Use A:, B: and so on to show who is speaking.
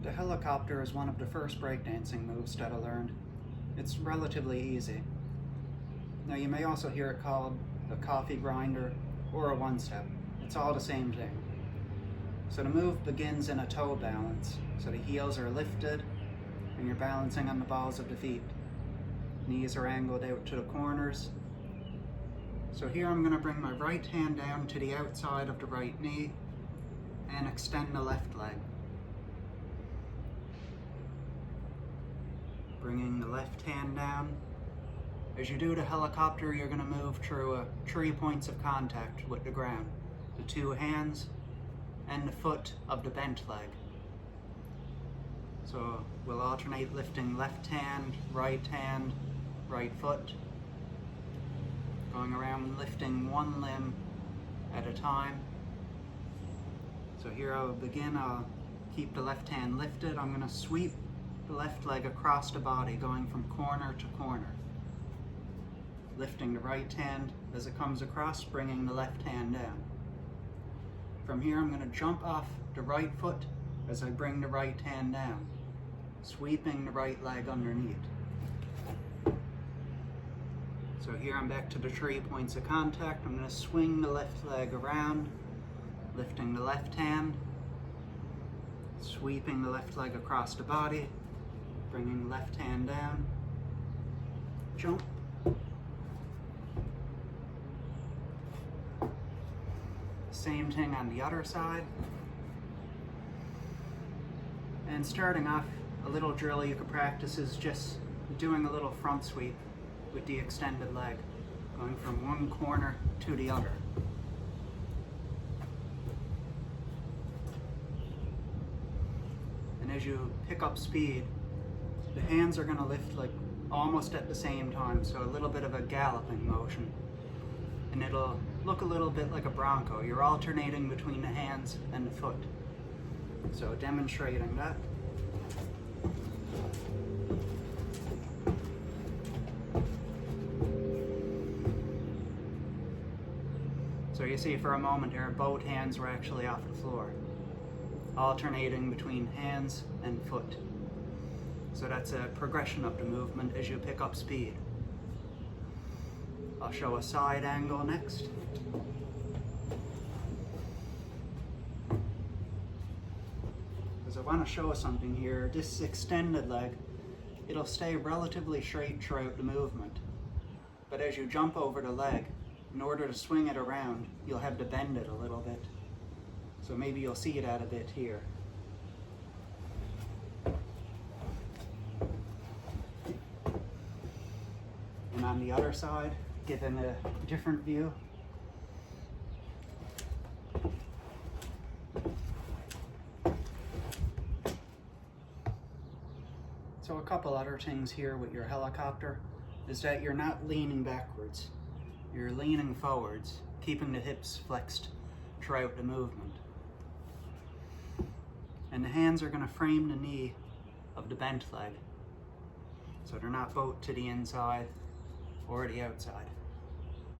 A: The helicopter is one of the first breakdancing moves that I learned. It's relatively easy. Now you may also hear it called a coffee grinder or a one-step. It's all the same thing. So the move begins in a toe balance. So the heels are lifted and you're balancing on the balls of the feet. Knees are angled out to the corners. So here I'm going to bring my right hand down to the outside of the right knee and extend the left leg. Bringing the left hand down. As you do the helicopter, you're going to move through 3 points of contact with the ground. The 2 hands and the foot of the bent leg. So we'll alternate lifting left hand, right foot. Going around lifting one limb at a time. So here I'll begin, I'll keep the left hand lifted. I'm going to sweep the left leg across the body, going from corner to corner. Lifting the right hand as it comes across, bringing the left hand down. From here I'm going to jump off the right foot as I bring the right hand down, sweeping the right leg underneath. So here I'm back to the 3 points of contact. I'm going to swing the left leg around, lifting the left hand, sweeping the left leg across the body, bringing the left hand down, jump, same thing on the other side. And starting off, a little drill you could practice is just doing a little front sweep with the extended leg, going from one corner to the other. And as you pick up speed, the hands are going to lift like almost at the same time, so a little bit of a galloping motion. And it'll look a little bit like a bronco. You're alternating between the hands and the foot. So demonstrating that. So you see for a moment there, both hands were actually off the floor, alternating between hands and foot. So that's a progression of the movement as you pick up speed. I'll show a side angle next. Because I want to show something here. This extended leg, it'll stay relatively straight throughout the movement. But as you jump over the leg, in order to swing it around, you'll have to bend it a little bit. So maybe you'll see that a bit here. And on the other side, given a different view. So a couple other things here with your helicopter is that you're not leaning backwards. You're leaning forwards, keeping the hips flexed throughout the movement. And the hands are going to frame the knee of the bent leg. So they're not both to the inside or the outside.